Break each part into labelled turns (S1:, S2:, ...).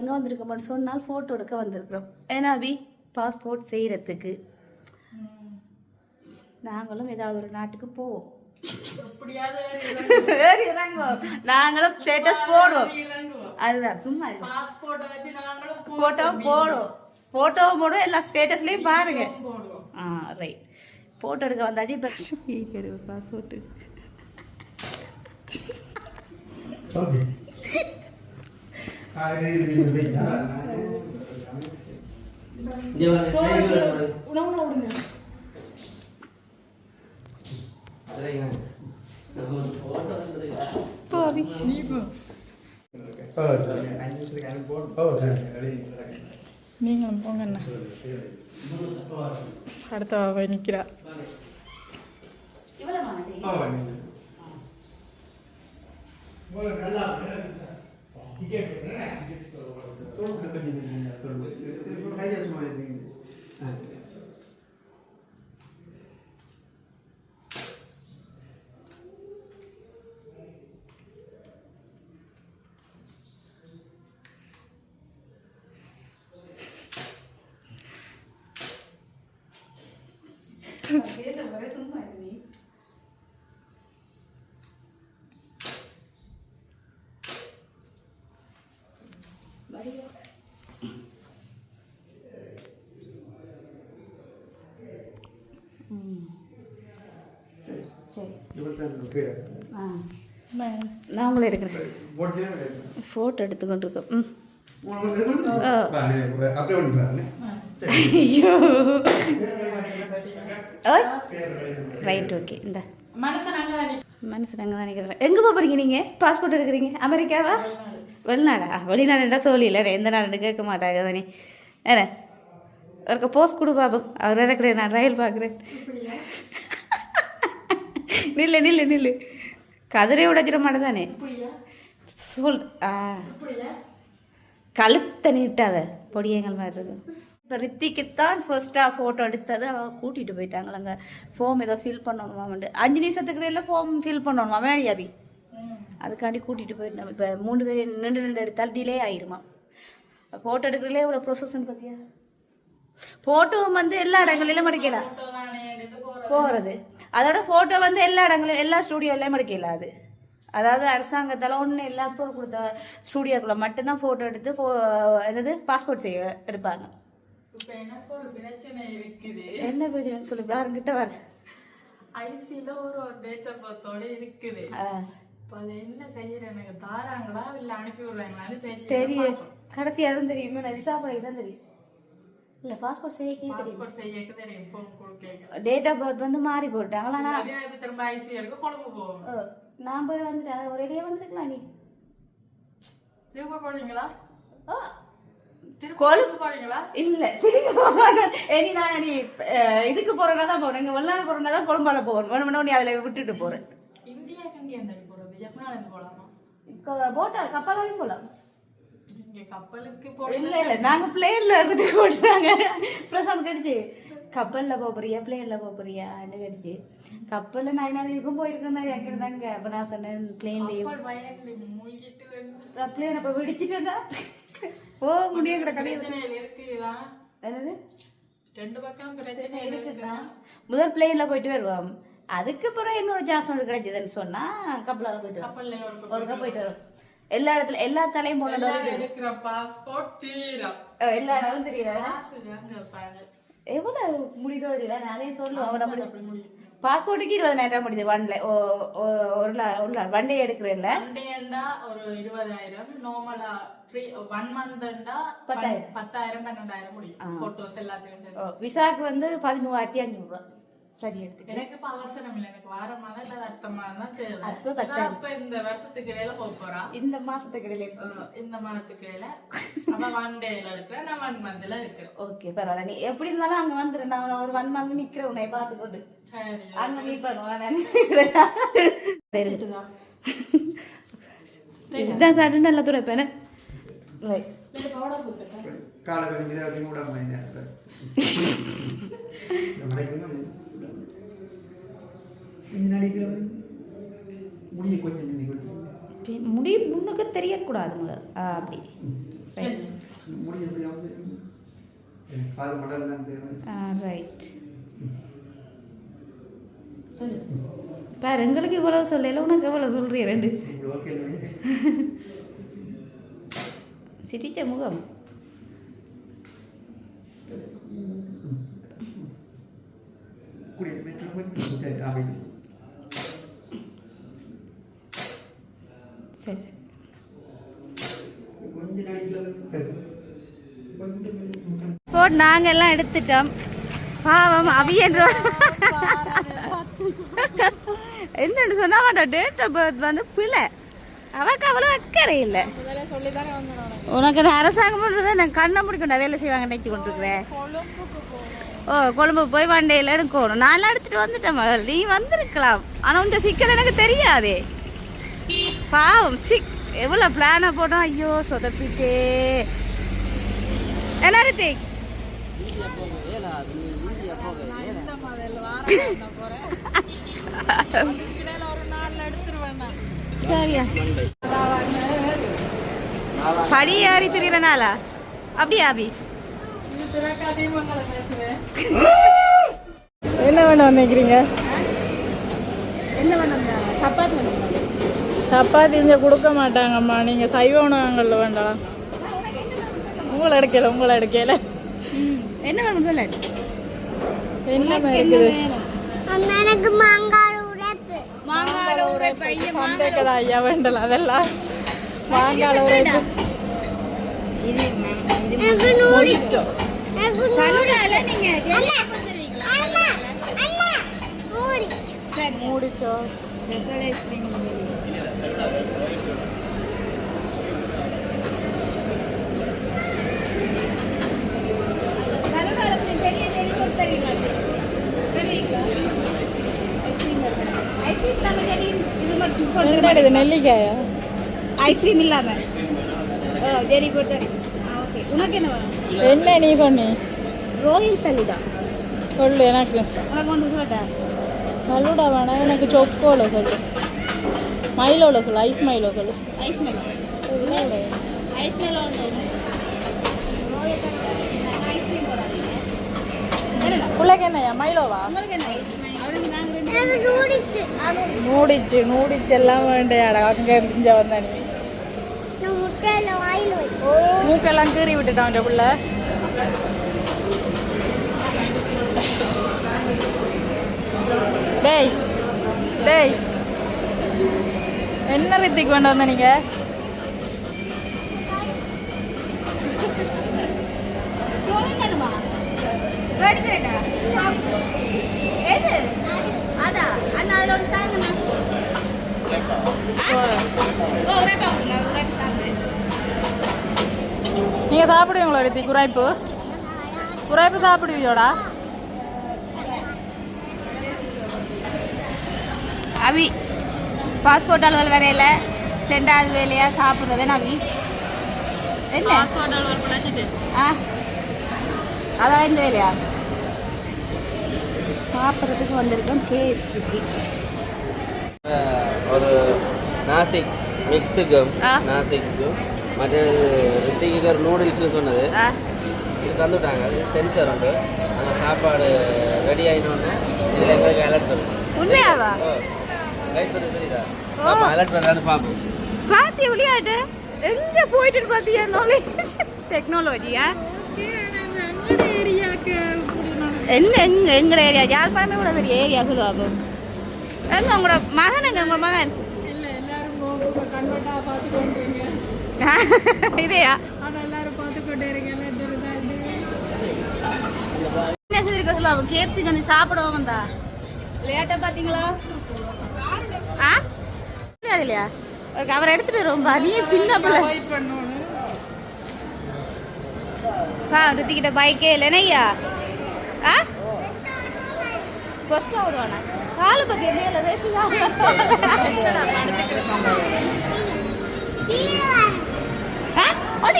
S1: எங்கே வந்திருக்கோம்னு சொன்னால் ஃபோட்டோ எடுக்க வந்திருக்கிறோம். ஏன்னா அபி பாஸ்போர்ட் செய்கிறதுக்கு நாங்களும் ஏதாவது ஒரு நாட்டுக்கு போவோம். நாங்களும் ஸ்டேட்டஸ் போடுவோம். அதுதான் சும்மா ஃபோட்டோ போடுவோம். ஃபோட்டோவை போடுவோம். எல்லா ஸ்டேட்டஸ்லேயும் பாருங்க. ரைட். ஃபோட்டோ எடுக்க வந்தாச்சு. இப்போ பாஸ்போர்ட்டு நீங்களும் போங்கண்ணா. அடுத்த போய் நிற்கிறா. சும்மா நீ நான் உங்களை எடுக்கிறேன். ஃபோட்டோ எடுத்துக்கொண்டிருக்கோம். ஐயோ ரைட் ஓகே. இந்த மனசு நாங்கள் தான் நினைக்கிறேன். எங்கே போகிறீங்க நீங்கள்? பாஸ்போர்ட் எடுக்கிறீங்க? அமெரிக்காவா? வெளிநாடா? வெளிநாடுண்டா சொல்லல எந்த நாடு கேட்க மாட்டாங்க தானே. ஏன்னா ஒருக்க போஸ்ட் கொடு பாபு. அவர் இறக்குறேன், நான் ரயில் பார்க்குறேன். நில்லு நில்லு நில்லு. கதிரை உடைச்சிட மாட்டே தானே சொல். கழுத்தை நீட்டாத பொடியங்கள் மாதிரி இருக்கு. இப்போ ரித்திக்குத்தான் ஃபர்ஸ்ட்டாக ஃபோட்டோ எடுத்தது. அவன் கூட்டிகிட்டு போயிட்டாங்களா அங்கே ஃபார்ம் ஏதோ ஃபில் பண்ணணுமான்ட்டு. 5 நிமிஷத்துக்கு எல்லாம் ஃபார்ம் ஃபில் பண்ணணுமா வேணியாபி. அதுக்காண்டி கூட்டிகிட்டு போயிட்டோம். இப்போ 3 பேர் நின்று எடுத்தால் டிலே ஆயிருமா. ஃபோட்டோ எடுக்கிறதுலே இவ்வளோ ப்ரொசஸ்ன்னு பார்த்தியா. ஃபோட்டோ வந்து எல்லா இடங்களிலும் எடுக்கலாம் போகிறது. அதோட ஃபோட்டோ வந்து எல்லா இடங்களிலும் எல்லா ஸ்டூடியோலையும் எடுக்கலாம். அது அதாவது அரசாங்கத்தால் ஒன்று எல்லா பொருள் கொடுத்த ஸ்டூடியோக்குள்ளே மட்டும்தான் ஃபோட்டோ எடுத்து என்னது பாஸ்போர்ட் செய்ய எடுப்பாங்க. என்ன பிரச்சனை சொல்லி யாருங்கிட்ட வர
S2: ஐசில ஒரு டேட் ஆஃப் பர்த்தோட இருக்குது. அது என்ன செய்யறேன் எனக்கு தாராங்களா இல்லை அனுப்பி விடுறாங்களான்னு தெரியும்.
S1: கடைசியாக தான் தெரியுமே. நான் விசா பழகி தான் தெரியும். இல்லை பாஸ்போர்ட் செய்ய
S2: தெரியும். ஃபோன் கொடுக்க
S1: டேட் ஆஃப் பர்த் வந்து மாறி போட்டாங்களா. நான்
S2: திரும்ப ஐசி எடுக்க கொழும்பு போவோம்.
S1: நான் போய் வந்துட்டேன். ஒரேடியே வந்துருக்கலாம். நீ
S2: திரும்ப போறீங்களா?
S1: கொழும்பு போறீங்களா? இல்ல திரும்பி நான் நீ இதுக்கு போறேன்னா தான் போறேன். இங்க வெளிநாடு போறேன்னா தான் கொழும்பால போகணும். வேணும்னா நீ அதில் விட்டுட்டு போறேன்.
S2: இந்தியாவுக்கு இங்கே எந்த போறது? ஜப்பானால இருந்து போலாமா?
S1: போட்டா கப்பல் வரையும் போலாம்.
S2: இங்க கப்பலுக்கு போல
S1: இல்ல இல்ல நாங்க பிளேன்ல இருந்து போட்டாங்க. பிரசாந்த் கடிச்சு கப்பல்ல போறியா பிளேன்ல போறியா கடிச்சு. கப்பல்ல நான் இருக்கும் போயிருக்கேன் தான் கேட்கறதாங்க. அப்ப நான் சொன்னேன் பிளேன்லயே பிளேன் அப்ப வெடிச்சிட்டா ஓ முடியும் கூட கடையில்
S2: இருக்குதா.
S1: என்னது
S2: 2 பக்கம் பிரச்சனை இருக்குதா.
S1: முதல் பிளேன்ல போயிட்டு வருவோம். அதுக்கு பிறகு இன்னொரு சான்ஸ் ஒன்று கிடைச்சதுன்னு சொன்னா கப்பலால போயிட்டு வரும். ஒருக்கா போயிட்டு வரும். எல்லா இடத்துல எல்லா தலையும் போன
S2: எடுக்கிற பாஸ்போர்ட் தீரா
S1: எல்லா இடமும் தெரியல. எவ்வளவு முடிதோ தெரியல. நிறைய சொல்லுவோம். பாஸ்போர்ட்டுக்கு 20,000 முடியுது. ஒரு ஒன் டே எடுக்கிறேன்ல.
S2: ஒரு 20,000 நார்மலா 1 மந்த்ண்டா 10,000 12,000 முடியும். போட்டோஸ் எல்லாத்தையும்.
S1: விசாக்கு வந்து 13,500 சரி எடுத்து.
S2: எனக்கு இப்ப அவசரம் இல்லை. எனக்கு வார மாதம் இல்ல அடுத்த மாதம் தான் தேவை.
S1: அப்ப
S2: இந்த வருஷத்துக்கு இடையில போறா.
S1: இந்த மாசத்துக்கு இடையில
S2: இந்த மாதத்துக்கு இடையில அவன் 1 டேல எடுக்கிறேன். நான் 1 மந்த்ல எடுக்கிறேன்.
S1: ஓகே பரவாயில்ல. நீ எப்படி இருந்தாலும் அங்க வந்துரு. நான் ஒரு 1 மந்த் நிக்கிறேன் உன்னை பார்த்துக்கொண்டு.
S2: சரி
S1: அங்க மீட் பண்ணுவான். இதுதான் சாட்டு நல்லா துடைப்பேன்.
S3: காலை கழிஞ்சு கூட
S1: முடி முன்னுக்கு தெரியக்கூடாது முதல். அப்படி
S3: முடி எப்படியாவது கால் மடல்லாம் தேவை.
S1: ரைட். பாரு எங்களுக்கு இவ்வளவு சொல்லல, உனக்கு எவ்வளவு சொல்றிய ரெண்டு.
S3: ஓகே
S1: சிரிச்ச முகம்.
S3: குடி மெட்ரோ போய் ஆவி.
S1: சரி சரி.
S3: கொஞ்ச நாளைக்கு
S1: நாங்கள் எல்லாம் எடுத்துட்டோம். பாவம் அவியன்ற என்னன்னு சொன்னா டேட் ஆஃப் பர்த் வந்து பிள்ளை, அவக்கு அவ்வளோ அக்கறை இல்லை. உனக்கு நான் அரசாங்கம் பண்ணுறது எனக்கு கண்ணை முடிக்கணும், வேலை செய்வாங்க நினைச்சு கொண்டிருக்கிறேன். ஓ கொழும்பு போய் வண்டையில் எடுக்கணும். நான்லாம் எடுத்துட்டு வந்துட்டேன் மகள், நீ வந்திருக்கலாம். ஆனால் உங்க சிக்கல் எனக்கு தெரியாதே. பாவம் சிக் எவ்வளோ பிளானை போட்டோம். ஐயோ சொதப்பிட்டே. என்ன ரித்திக் சரியா படி ஏறி திரியறனாலா அப்படியா அபி?
S2: என்ன வேணும் வந்துக்கிறீங்க?
S1: என்ன வேணும்? சப்பாத்தி வேணும்.
S2: சப்பாத்தி இங்கே கொடுக்க மாட்டாங்கம்மா. நீங்கள் சைவ உணவகங்களில் வேண்டாம். உங்களை எடுக்கல.
S1: என்ன வேணும் சொல்ல?
S2: என்ன இருக்குது?
S4: எனக்கு மாங்காய் உரைப்பு.
S1: மாங்காய் உரைப்பு.
S2: ஐயா வேண்டல அதெல்லாம். மாங்காய் உரைப்பு.
S4: எனக்கு நூறு.
S1: கல்லுடால நீங்க
S2: மூடிச்சோ.
S1: Special ice cream.
S2: இது நெல்லிக்காயா?
S1: ஐஸ்கிரீம் இல்லாம ஜெரி போட்டு. ஓகே உனக்கு என்ன வேணும்?
S2: என்ன நீ சொன்னி?
S1: ரோயல் தள்ளுடா
S2: சொல்லு எனக்கு.
S1: உனக்கு ஒன்று சொல்லட்டா?
S2: ஃபலூடா வேணாம், எனக்கு சொக்கோல சொல்லு. மைலோல சொல்லு, ஐஸ் மைலோ சொல்லு.
S1: Ice Milo ice Milo royal தள்ளுடா. ஐஸ்கிரீம் போடாதீங்க. என்னடா
S2: பிள்ளைக்கு என்னையா மைலோவா?
S1: உங்களுக்கு என்ன ஐஸ்? அவருக்கு நாங்கள்
S2: நூடிச்சு எல்லாம் வேண்டையாடா. அங்கே இங்கே வந்தா நீ மூக்கெல்லாம் கீறி விட்டுட்டான் அந்த பிள்ளை. டேய் டேய் என்ன ரித்திக்கு வேண்ட வந்த நீங்க?
S1: சொல்லணுமா? எடுத்துட்டா எது அதா அண்ணா அதில் ஒன்று தாங்கண்ணா. ஓ உரைப்பா கொடுங்க, உரைப்பு சாப்பிடு.
S2: நீங்க சாப்பிடுவீங்களா ரித்திக்? குறைப்பு சாப்பிடுவியோடா?
S1: அவி பாஸ்போர்ட் அலுவல் வரையில 2வது வேலையா சாப்பிட்றது அவி என்ன அதான் இந்த வேலையா சாப்பிட்றதுக்கு வந்திருக்கோம். கேஎஃப்சிக்கு
S5: ஒரு நாசிக் மிக்ஸுக்கும் நாசிக்கும் மற்ற ரித்திக்கு ஒரு நூடுல்ஸ்னு சொன்னது இது தந்துவிட்டாங்க. அது சென்சர் உண்டு. அந்த சாப்பாடு ரெடி ஆகினோடனே இதில் எங்களுக்கு அலர்ட் பண்ணும்.
S1: உண்மையாவா?
S5: கைட் பண்ணி தெரியுதா? அலர்ட் பண்ணுறான்னு பார்ப்போம்.
S1: பாத்தி விளையாட்டு எங்கே போயிட்டு பார்த்தியா? நாலேஜ் டெக்னாலஜியா என்ன எங்கட ஏரியா யாழ்ப்பாணமே கூட பெரிய ஏரியா சொல்லுவாங்க. எங்க உங்களோட மகன்? எங்க உங்களோட மகன்?
S2: இல்லை எல்லாரும் கன்வெர்ட்டாக பார்த்து கொண்டுருங்க.
S1: இதையா
S2: ஆனால் எல்லாரும் பார்த்து கொண்டே இருக்கீங்க.
S1: என்ன செஞ்சிருக்க சொல்லுவாங்க? கேஎஃப்சிக்கு வந்து சாப்பிடுவோம் வந்தா விளையாட்டை பார்த்தீங்களா? ஆ இல்லையா அவர் எடுத்துட்டு வருவோம்பா. நீ சின்ன பிள்ளை ரித்திக்கிட்ட பைக்கே இல்லைனையா? ஆ ஃபர்ஸ்ட் ஆடுவானா? காலை பற்றி மேலே ரேசிங்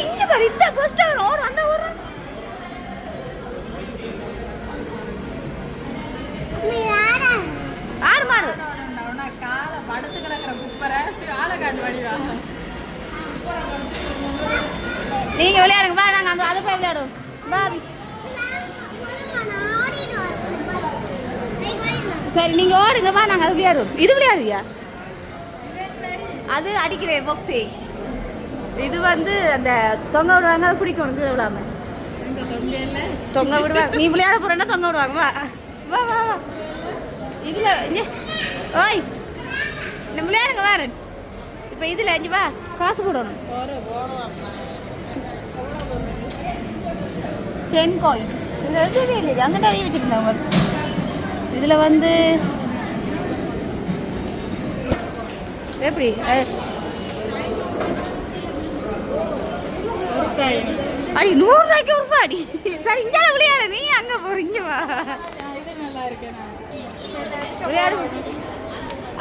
S1: இங்கே பாரு. இந்த ஃபர்ஸ்ட் அவர் ஓர் வந்த ஊர் ஆடு மாடு
S2: காலை படுத்து கிடக்கிற குப்பரை ஆளை காட்டு வடிவா.
S1: நீங்க விளையாடுங்க. வா நாங்க நாங்கள் அங்கே அதை போய் விளையாடுவோம் பாபி. சரி நீங்கள் ஓடுங்கம்மா, நாங்கள் அது விளையாடுவோம். இது விளையாடுவியா? அது அடிக்கிறேன் பாக்ஸிங். இது வந்து அந்த தொங்க விடுவாங்க, அது பிடிக்கும். கீழே விடாம தொங்க விடுவாங்க. நீ விளையாட போறேன்னா தொங்க விடுவாங்க. வா வா வா வா. இதுல ஓய் இந்த விளையாடுங்க வேற. இப்போ இதுல அஞ்சு வா, காசு போடணும். 10 காயின். இதில் எழுதவே இல்லையா? அங்கிட்ட அடி வச்சுருந்தாங்க. இதில் வந்து எப்படி அடி 100 ரூபாய்க்கு ஒரு பாடி. சரி இங்கே விளையாட, நீ அங்கே போறீங்க வா விளையாடு.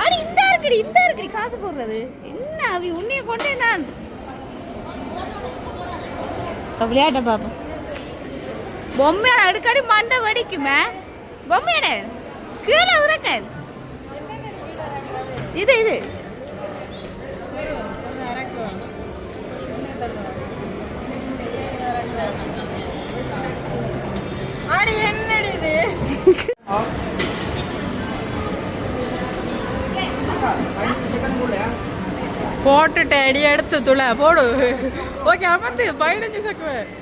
S1: அடி இந்த இருக்குடி காசு போடுறது என்ன? அவி உன்னைய கொண்டே நான் விளையாட்ட பாப்போம். பொம்மையாட அடிக்கடி மண்டை வடிக்குமே. பொம்மையாட கீழே உறக்க. இது
S2: அடி என்னடி இது? போட்டுட்டு அடி எடுத்து துளை போடு. ஓகே அமர்த்து 15 செகண்ட்.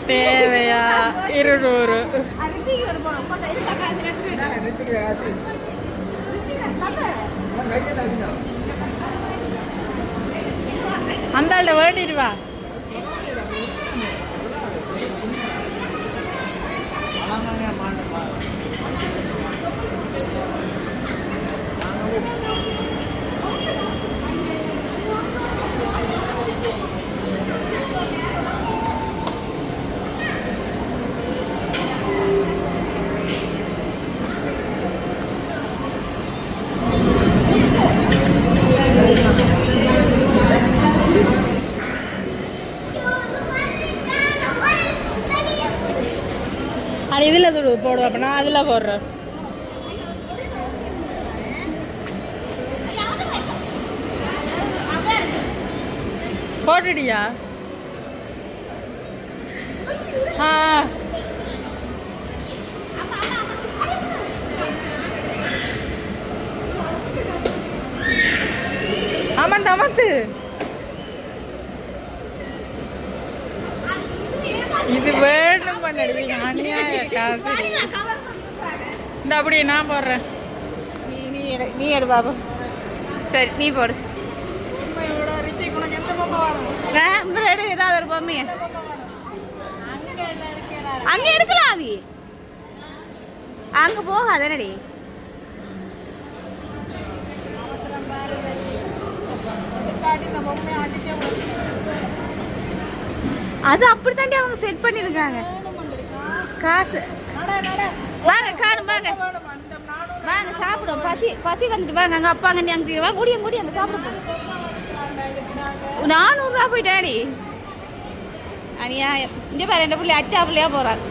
S2: தேவையா 200? அந்த ஆள்கிட்ட வேண்டிடுவா. அது இதில் துடு போடுவோம். அப்போ நான் அதில் போடுறேன். போட்டுடியா? அமர்த்து. இது வேணும் பண்ணி அநியாய காசு. இந்த அப்படியே நான் போடுறேன்.
S1: நீ எடு பாபு. சரி நீ போடு. எடு ஏதாவது ஒரு பொம்மைய அங்க எடுக்கலாம். அவி அங்க போகாதனடி. அது அப்படித்தாண்டி அவங்க செட் பண்ணிருக்காங்க. காசு வாங்க காணும் வாங்க வாங்க சாப்பிடுவோம். பசி வந்துட்டு வாங்க. அங்கே அப்பா அங்கே அங்கே வாங்க கூடி அங்கே சாப்பிட. 400 ரூபா போயிட்டாடி. அநியாயம். இங்கே பாரு என் பிள்ளை அச்சா பிள்ளையா போறாரு.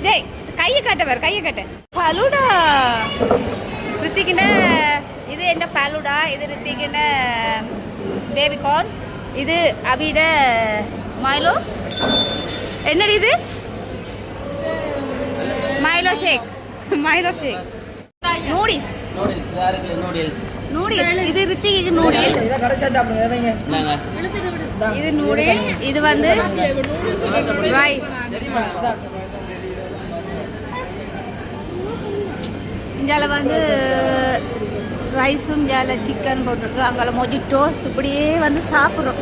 S1: டேய் கையை கட்ட பாரு, கையை கட்ட. பலுடா ரித்திக்கிட்ட இது என்ன பலுடா. இது ரித்திக்கிட்ட பேபி கார்ன். இது அபிட மைலோ. என்னடி இது? மைலோ ஷேக். நூடில்ஸ். இது ரித்திக்கு நூடில்ஸ். இது நூடில்ஸ். இது வந்து ரைஸ். இஞ்சால வந்து ரைஸும் இஞ்சால சிக்கன் போட்டிருக்கு. அங்கே மொஜிட்டோ. இப்படியே வந்து சாப்பிட்றோம்.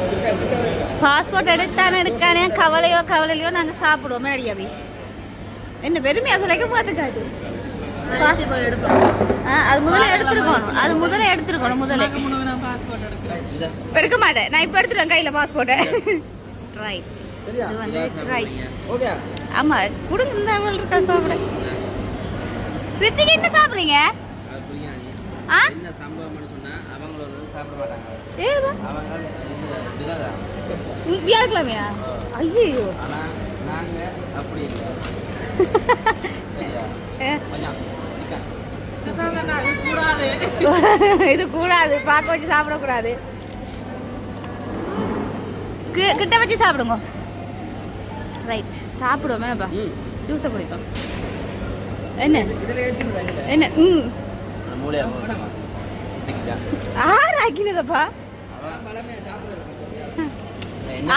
S1: பாஸ்போர்ட் எடுக்கானே கவலையோ நாங்கள் சாப்பிடுவோம். மேடியாவி என்ன பெருமையா சொல்லிக்க பார்த்து காட்டு. அது முதல்ல எடுத்துருக்கணும். எடுக்க மாட்டேன் நான். இப்போ எடுத்துருவேன் கையில் பாஸ்போர்ட்டை. ரைட். இது வந்து ரைஸ். ஆமா கொடுங்க. இந்த இருக்கா சாப்பிட. ரித்திக்கு என்ன சாப்பிட்றீங்க? வியாழக்கிழமையா? ஐயோ
S2: அது கூடாது.
S1: இது கூடாது, பார்க்க வச்சு சாப்பிடக்கூடாது. கிட்ட வச்சு சாப்பிடுங்க. ரைட், சாப்பிடுவோமேப்பா. ஜூஸை குடிப்போம். என்ன என்ன ஆறாக்கினதப்பா,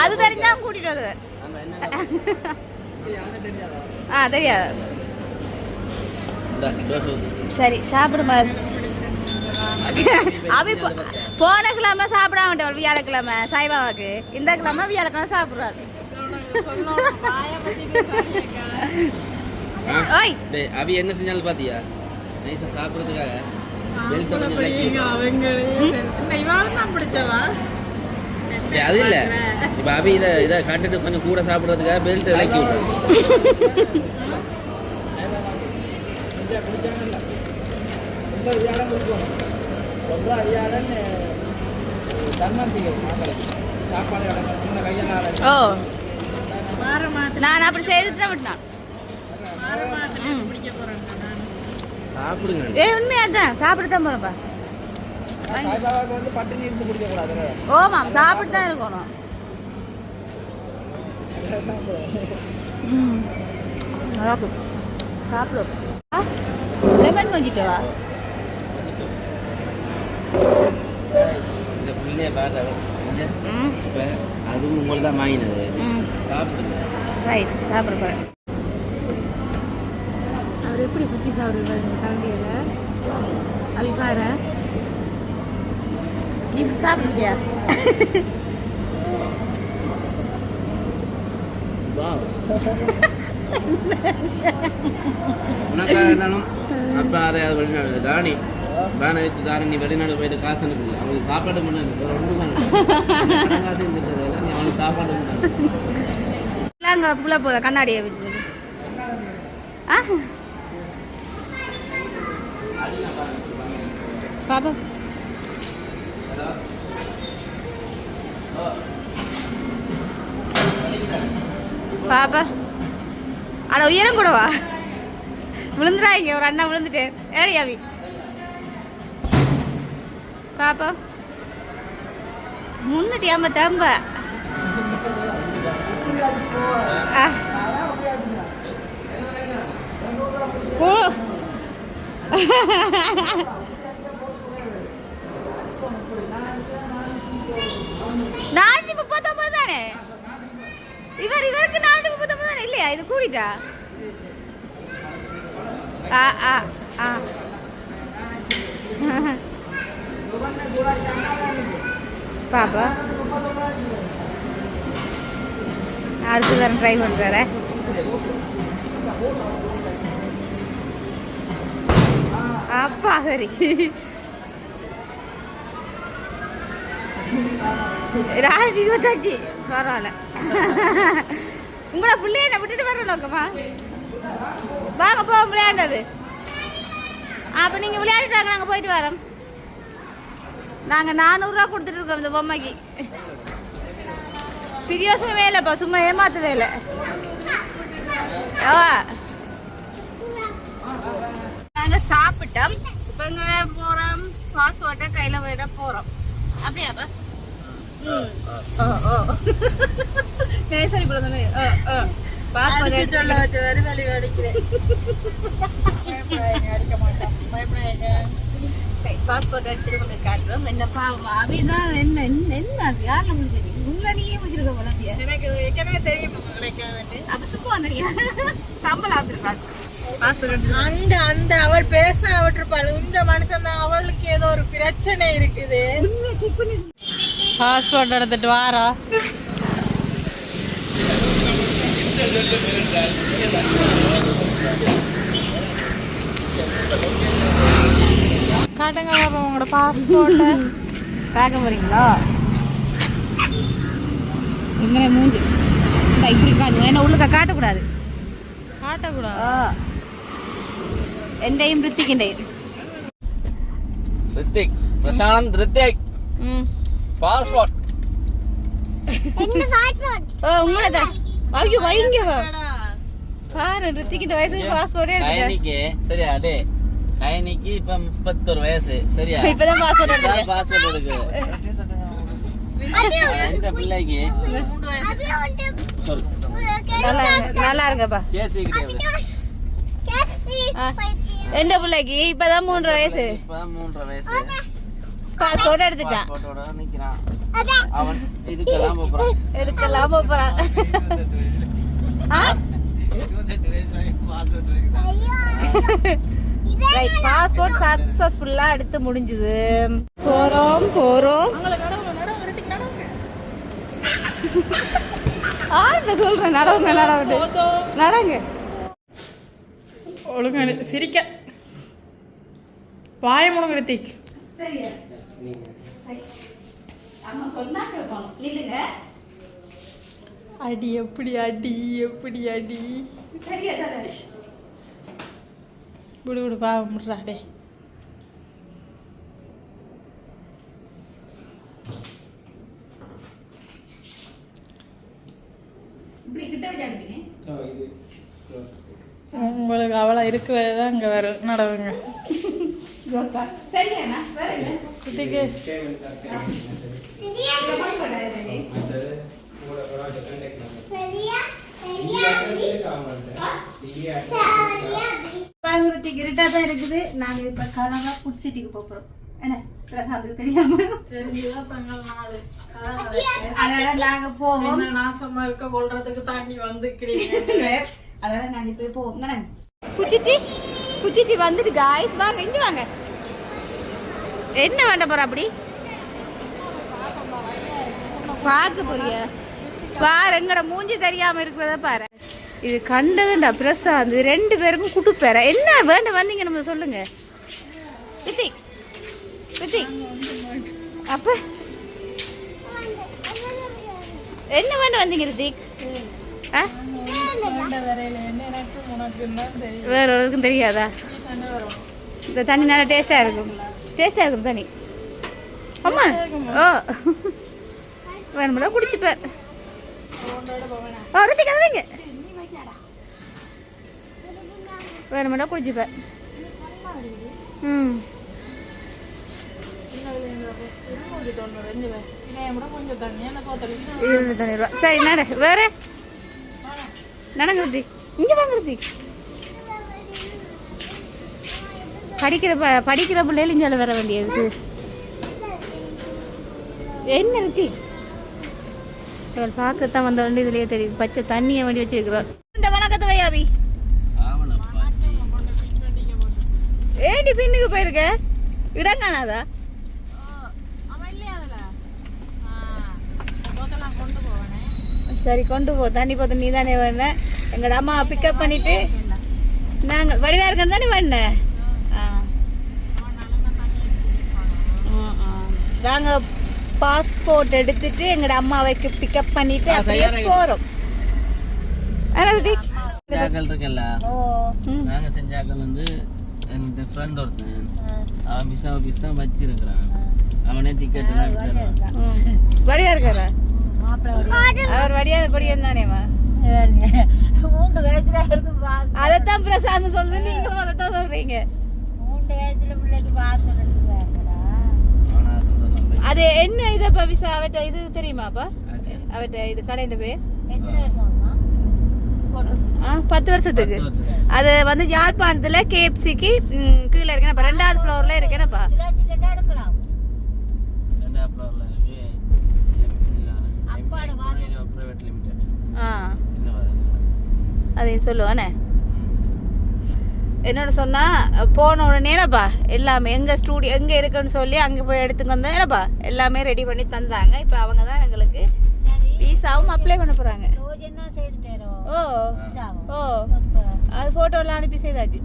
S1: அது தெரிஞ்சா கூட்டிட்டு வருது. தெரியாது. சரி சாப்பிடுமா. அவி போன கிழமை சாப்பிடாம விட்டவள் வியாழக்கிழமை சாய்பாபாவுக்கு. இந்த கிழமை வியாழக்கிழமை சாப்பிடுறாரு.
S5: அவி என்ன செஞ்சாலும் பாத்தியா நைஸா சாப்பிடுறதுக்காக அது இல்ல. இப்ப அவி இதை கண்டுட்டு கொஞ்சம் கூட சாப்பிடுறதுக்காக பெல்ட் விலக்கி விடுறாங்க.
S1: ஓ நான் அப்படி செய்துட்டு விட்டான்.
S5: சாப்பிடுங்க.
S1: உண்மையாதான் சாப்பிட்டுதான் போறப்பா. ஓமாம் சாப்பிட்டு தான் இருக்கணும். சாப்பிடும். லெமன் மொஜிட்டோவா?
S5: இந்த புள்ளைய பாரு, அதுவும் உங்களுக்கு தான் வாங்கினது. சாப்பிடுங்க.
S1: ரைட், சாப்பிட போறேன்.
S2: அவர் எப்படி குத்தி சாப்பிடுவாரு கரண்டியில? அப்படி பாரு,
S1: நீ இப்படி சாப்பிடுறியா?
S5: உனக்காக இருந்தாலும் அப்பா யாரையாவது வெளிநாடு ராணி வேனை வச்சு தாரணி நீ வெளிநாடு போயிட்டு காசு அனுப்புது. அவங்களுக்கு சாப்பாடு பண்ணாங்க ஒன்றும் காசு இருந்துட்டு நீ அவனுக்கு சாப்பாடு பண்ணாங்க.
S1: அங்கே புள்ள போதா கண்ணாடியை வச்சு. பாப்பா பாப்பா அட உயரம் கூடவா விழுந்துடாங்க. ஒரு அண்ணா விழுந்துட்டேன். ஏரியாவி பாப்பா முன்னிட்டு ஏம்ப தம்ப நானூற்றி 39 தானே இவருக்கு 439 தானே இல்லையா? இது கூடிட்டா? பாப்பா அடுத்து தரம் ட்ரை பண்ணுறாரு. அப்பா சரி 25 பரவாயில்ல. உங்களோட பிள்ளைய என்ன விட்டுட்டு வர நோக்கமா? வாங்க போவோம் விளையாண்டது. அப்போ நீங்கள் விளையாடிட்டு வாங்க, நாங்கள் போயிட்டு வரோம். நாங்கள் 400 ரூபா கொடுத்துட்டு இருக்கோம் இந்த பொம்மைக்கு. பிரியோசனமே இல்லைப்பா, சும்மா ஏமாத்து வேலை. நாங்கள் சாப்பிட்டோம். இப்போ இங்கே போகிறோம், பாஸ்போர்ட்டை கையில் விட போகிறோம். அப்படியாப்பா? சரி போல பாஸ்போர்ட் சொல்ல வச்ச வருதலி அடிக்கிறேன். அடிக்க மாட்டோம், பயப்படாங்க. பாஸ்போர்ட் எடுத்துட்டு கொண்டு காட்டுறோம். என்ன பாவம் அவிதான் என்ன என்ன யார் நம்மளுக்கு தெரியும்? உங்களை நீயே முடிச்சிருக்க போல. எனக்கு ஏற்கனவே தெரியும் கிடைக்காது. அப்போ சும்மா வந்துடுங்க. சம்பளம் ஆத்துருக்கா அந்த அந்த அவள் பேச விட்டுருப்பாள். இந்த மனுஷன் தான் அவளுக்கு ஏதோ ஒரு பிரச்சனை இருக்குது. பாஸ்போர்ட் எடுத்துட்டு வாரா. காட்டுங்க பாப்பா உங்களோட பாஸ்போர்ட்டை. பார்க்க போறீங்களா? இங்கே மூஞ்சி இப்படி காட்டுவோம். என்ன உள்ளுக்க காட்டக்கூடாது. காட்டக்கூடாது. എന്റെയും ഋത്തിക്കിന്റെയും
S5: ഋത്തിക് പ്രശാന്ത് ഋത്തിക് പാസ്പോർട്ട്
S1: உங்களதா? ஐயோ வைங்க பாரு, ഋத்திக்கிന്റെ வயசுக்கு பாஸ்போர்ட்டே எடுத்துட்டேன்.
S5: சரியா டே கைனிக்கு இப்ப 31 வயசு சரியா?
S1: இப்பதான் பாஸ்போர்ட் எடுத்தேன்.
S5: பாஸ்போர்ட் இருக்கு. இந்த பிள்ளைக்கு சொல்லு.
S1: நல்லா இருங்கப்பா.
S5: கேசி கிடையாது.
S1: எந்த பிள்ளைக்கு இப்பதான் 3 வயசு.
S5: இப்ப 3 வயசு.
S1: பாஸ்போர்ட் எடுத்துட்டான்.
S5: பாஸ்போர்ட்டோட நிக்கிறான். அவன் இதுக்கெல்லாம் போறான்.
S1: எதுக்கெல்லாம் போறான்? ரைட், பாஸ்போர்ட் சக்சஸ்ஃபுல்லா எடுத்து முடிஞ்சது. போறோம் சொல்றேன், நடங்க.
S2: ஒழுங்கு சிரிக்க வாய முழுங்க ரித்திக். அடி எப்படி அடி விடு பாவம் முடுறா டே. உங்களுக்கு அவளா இருக்கிறது தான் இங்கே வரும். நடவுங்க குட்டிக்கு
S1: இருட்டா தான் இருக்குது. நாங்க இப்ப காலமா புட் சிட்டிக்கு போறோம். என்ன பிரசாந்துக்கு தெரியாம
S2: தெரிஞ்சுதான் பெண்கள் நாள்
S1: அதனால நாங்க போவோம்.
S2: நாசமா இருக்க கொள்றதுக்கு தாண்டி வந்துக்கிறீங்க.
S1: அதனால நாங்க இப்ப போவோம். நடங்க. புச்சித்தி வந்துட்டு காய்ஸ் வாங்க, இங்க வாங்க. என்ன வேண்ட போற அப்படி பார்க்க போறிய? பாரு எங்கட மூஞ்சி தெரியாம இருக்கிறத பாரு. இது கண்டதுண்டா பிரசாந்த் 2 பேருக்கும் குடுப்பேற. என்ன வேண்ட வந்தீங்க நம்ம சொல்லுங்க. ரித்திக் அப்ப என்ன வேண்ட வந்தீங்க ரித்திக்? வேற ஒருக்கும் தெரியாதா? இந்த தண்ணி நல்லா டேஸ்டா இருக்கும் தண்ணி. அம்மா ஓ வேணும்ல குடிச்சுப்பேன். ரித்திக் அதை வைங்க. வேணும்டா குடிச்சுப்பேன். சரி நட வேற நடங்குறது. இங்க வாங்குறது படிக்கிற பிள்ளைகள் இஞ்சால வர வேண்டியது. என்ன இருக்கு பார்க்கத்தான் வந்த வேண்டிய இதுலயே தெரியுது. பச்சை தண்ணியை வேண்டி வச்சிருக்கிறோம். இந்த வணக்கத்தை வையாபி ஏண்டி பின்னுக்கு போயிருக்க? இடங்கானாதா? சரி கொண்டு போ. தண்ணி போத்த நீ தானே வேண. எங்களோட அம்மா பிக்கப் பண்ணிட்டு நாங்கள் வடிவா இருக்கணும் தானே வேண. நாங்கள் பாஸ்போர்ட் எடுத்துட்டு எங்களோட அம்மாவைக்கு பிக்கப் பண்ணிட்டு அப்படியே போறோம்.
S5: இருக்குல்ல நாங்க செஞ்சாக்கள் வந்து என் ஃப்ரெண்ட் ஒருத்தன் அவன் விசா ஆஃபீஸ் தான் வச்சிருக்கிறான். அவனே டிக்கெட் எல்லாம் எடுத்துறான்.
S1: வடிவா இருக்காரா? அவர் வடிவம் தானேமா?
S4: 3 வயசுல இருக்கும்.
S1: அதைத்தான் பிரசாந்த் சொல்றது, நீங்களும் அதைத்தான் சொல்றீங்க.
S4: 3 வயசுல பிள்ளைக்கு பாஸ்போர்ட் எடுத்துறாங்கடா.
S1: அது என்ன இது? விசா அவட்ட இது தெரியுமாப்பா? அவட்ட இது கடையில பேர்
S4: எத்தனை வருஷம்?
S1: 10 வருஷத்துக்கு. அது வந்து யாழ்ப்பாணத்துல கேஎஃப்சிக்கு கீழே இருக்கேன். 2வது ஃப்ளோர்ல இருக்கேனப்பா.
S4: எடுக்கலாம்.
S5: 2வது ஃப்ளோர்ல இருக்கு. அப்பாட பிரைவேட் லிமிடெட்.
S1: அதையும் சொல்லுவானே. என்னோட சொன்னா போன உடனேனப்பா எல்லாமே எங்க ஸ்டூடியோ எங்க இருக்குன்னு சொல்லி அங்க போய் எடுத்துங்க வந்தேன். என்னப்பா எல்லாமே ரெடி பண்ணி தந்தாங்க. இப்போ அவங்க தான் எங்களுக்கு விசாவும் அப்ளை பண்ண போறாங்க. ஓ ஓ அது போட்டோலாம் அனுப்பி செய்தாச்சு.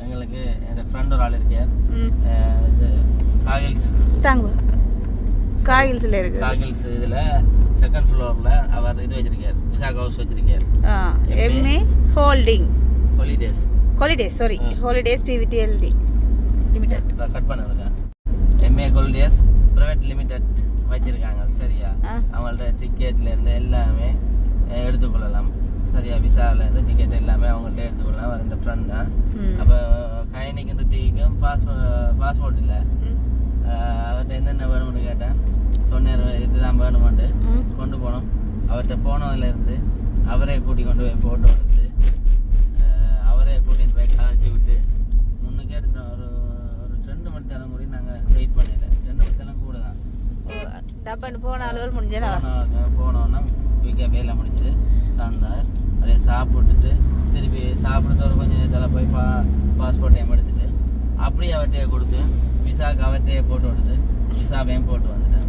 S5: எங்களுக்கு என் ஃப்ரெண்ட் ஒரு ஆள் இருக்கார். இது காகில்ஸ்
S1: தாங்க காகில்ஸ்ல இருக்கு.
S5: காகில்ஸ் இதுல 2nd ஃப்ளோர்ல அவர் இது வச்சிருக்கார். விசா ஹவுஸ் வச்சிருக்கார்.
S1: MA holding
S5: holidays
S1: sorry holidays P V T L T D limited
S5: cut பண்ணுங்க. எம்ஏ ஹாலிடேஸ் பிரைவேட் லிமிடெட் வச்சிருக்காங்க. சரியா? அவங்களோட டிக்கெட்ல இருந்து எல்லாமே எடுத்துக்கொள்ளலாம். சரியா? விசாவில் இருந்து டிக்கெட் எல்லாமே அவங்கள்ட்ட எடுத்துக்கலாம் ரெண்டு ஃப்ரெண்ட் தான். அப்போ கைனிக்கும் ரித்திக்கும் பாஸ்போர்ட் இல்லை. அவர்கிட்ட என்னென்ன வேணும்னு கேட்டேன். சொன்னார் இதுதான் வேணுமெண்டு கொண்டு போனோம். அவர்கிட்ட போனதுலேருந்து அவரே கூட்டி கொண்டு போய் ஃபோட்டோ எடுத்து அவரே கூட்டிகிட்டு போய் கலைச்சி விட்டு முன்னுக்கே எடுத்தோம். ஒரு 2 மணி நேரம் கூட நாங்கள் வெயிட் பண்ணல. 2 மணி நேரம் கூட தான்.
S1: டப்பான்னு போன அளவில் முடிஞ்சதா?
S5: போனோன்னா குயிக்காக வேலை முடிஞ்சது. தந்தார். அப்படியே சாப்பிட்டுட்டு திருப்பி சாப்பிட்டு ஒரு கொஞ்சம் நேரத்தில் போய் பாஸ்போர்ட் டைம் எடுத்துட்டு அப்படியே அவர்கிட்டயே கொடுத்து விசாவுக்கு அவர்கிட்டயே போட்டு கொடுத்து விசாவையும் போட்டு வந்துட்டேன்.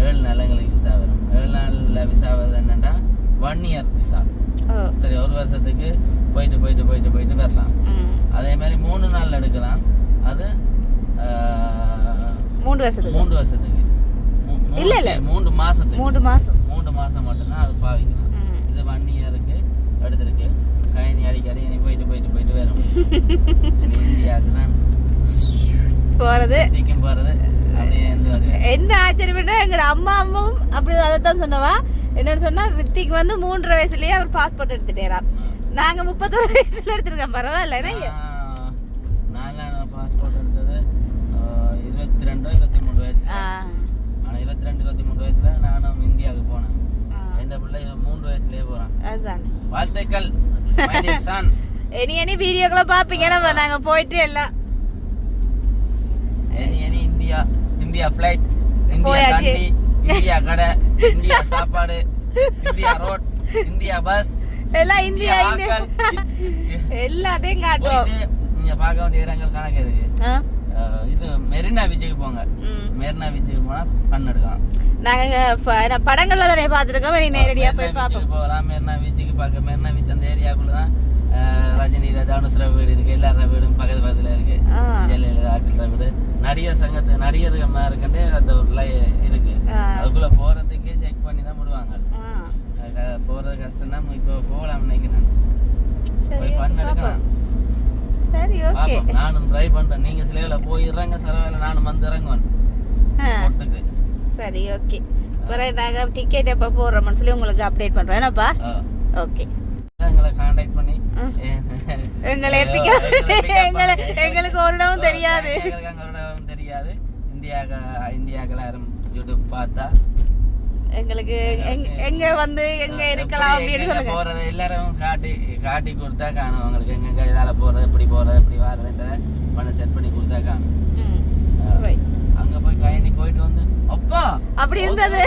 S5: 7 நாள் எங்களுக்கு விசா வரும். 7 நாளில் விசா வருது என்னென்னா 1 இயர் விசா. சரி, 1 வருஷத்துக்கு போயிட்டு வரலாம். அதே மாதிரி 3 நாளில் எடுக்கலாம். அது
S1: 3 வருஷத்துக்கு
S5: 3 வருஷத்துக்கு
S1: இல்ல
S5: 3 மாசத்துக்கு
S1: 3
S5: மாசம் மட்டும்தான் அது பாவிக்கலாம். இது 1 இயருக்கு எடுத்திருக்கு. கைனி அடிக்கடி இனி போயிட்டு வரும். இந்தியாவுக்கு தான்
S1: போறது
S5: திக்கும் போறது. அப்படியே
S1: எந்த ஆச்சரியம்னா எங்களோட அம்மாவும் அப்படி அதைத்தான் சொன்னவா. என்னன்னு சொன்னா ரித்திக் வந்து 3 வயசுலயே அவர் பாஸ்போர்ட் எடுத்துட்டேராம். நாங்க 31 வயசுல எடுத்துருக்கோம். பரவாயில்ல.
S5: நான் பாஸ்போர்ட் எடுத்தது 22-23 வயசு. ஆனால் 22-23 வயசுல நானும் இந்தியாவுக்கு போனேன். எந்த பிள்ளை 3 வயசுலயே போறான். அதுதான் வாழ்த்துக்கள்.
S1: இனி வீடியோக்களை பாப்பீங்கன்னா நாங்க போயிட்டு எல்லாம்
S5: இனி இந்தியா ஃபிளைட், இந்தியா கண்டி, இந்தியா கடை, இந்தியா சாப்பாடு, இந்தியா ரோட், இந்தியா பஸ்
S1: எல்லாம் இந்தியா எல்லாத்தையும் காட்டுவோம்.
S5: நீங்க பார்க்க வேண்டிய இடங்கள் கணக்கு இருக்கு. இது மெரினா பீச்சுக்கு போங்க. மெரினா பீச்சுக்கு போனா கண் எடுக்கலாம்.
S1: நாங்க படங்கள்ல தானே பாத்துருக்கோம். நேரடியா போய் பாப்போம்.
S5: போகலாம். மெரினா பீச்சுக்கு பார்க்க. மெரினா பீச் அந்த ஏரியாக்குள்ளதான் ரஜினி தனுஷ்ரா வீடு இருக்கு. எல்லார வீடும் பக்கத்துல இருக்கு. ஜெயலலிதா ஆக்கள் வீடு. நடிகர் சங்கத்து நடிகர்கள் இருக்கே அந்த ஒரு இருக்கு. அதுக்குள்ள போறதுக்கே செக் பண்ணி தான் விடுவாங்க. போறது கஷ்டம் தான். இப்போ போகலாம் நினைக்கிறேன். போய் ஃபன் எடுக்கலாம்.
S1: சரி, ஓகே.
S5: நானும் ட்ரை பண்றேன். நீங்க சிலையில போயிடுறாங்க. சிலவேல நானும் வந்து இறங்குவேன்.
S1: சரி, ஓகே. பிறகு நாங்க டிக்கெட் எப்ப போடுறோம்னு சொல்லி உங்களுக்கு அப்டேட் பண்றோம். என்னப்பா? ஓகே.
S5: எங்களை கான்டாக்ட் பண்ணி
S1: எங்களுக்கு ஒரு இடமும் தெரியாது.
S5: இந்தியாக்கள் யாரும் யூடியூப் பார்த்தா
S1: எங்களுக்கு எங்க வந்து எங்க இருக்கலாம் அப்படின்னு சொல்லுங்க.
S5: போறது எல்லாரும் காட்டி கொடுத்தா காணும். உங்களுக்கு எங்க இதால போறது, எப்படி போறது, எப்படி வர்றதுன்ற பண்ண செட் பண்ணி கொடுத்தா காணும். அங்க போய் கைனி போயிட்டு வந்து அப்பா
S1: அப்படி இருந்தது.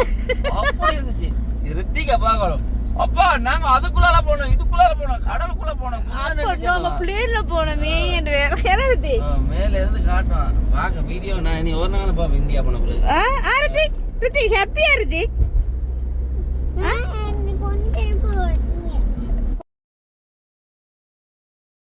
S5: அப்படி இருந்துச்சு. ரித்திகா பார்க்கணும். அப்பா நாங்க அதுக்குள்ளால போனோம், இதுக்குள்ளால போனோம், கடலுக்குள்ள போனோம்,
S1: பிளேன்ல போனோமே என்று
S5: மேல இருந்து காட்டுவோம். பாக்க வீடியோ நான் இனி ஒரு நாள் பாப்பேன். இந்தியா போன பிறகு
S1: ரித்திக் ஹாப்பியா ரித்திக்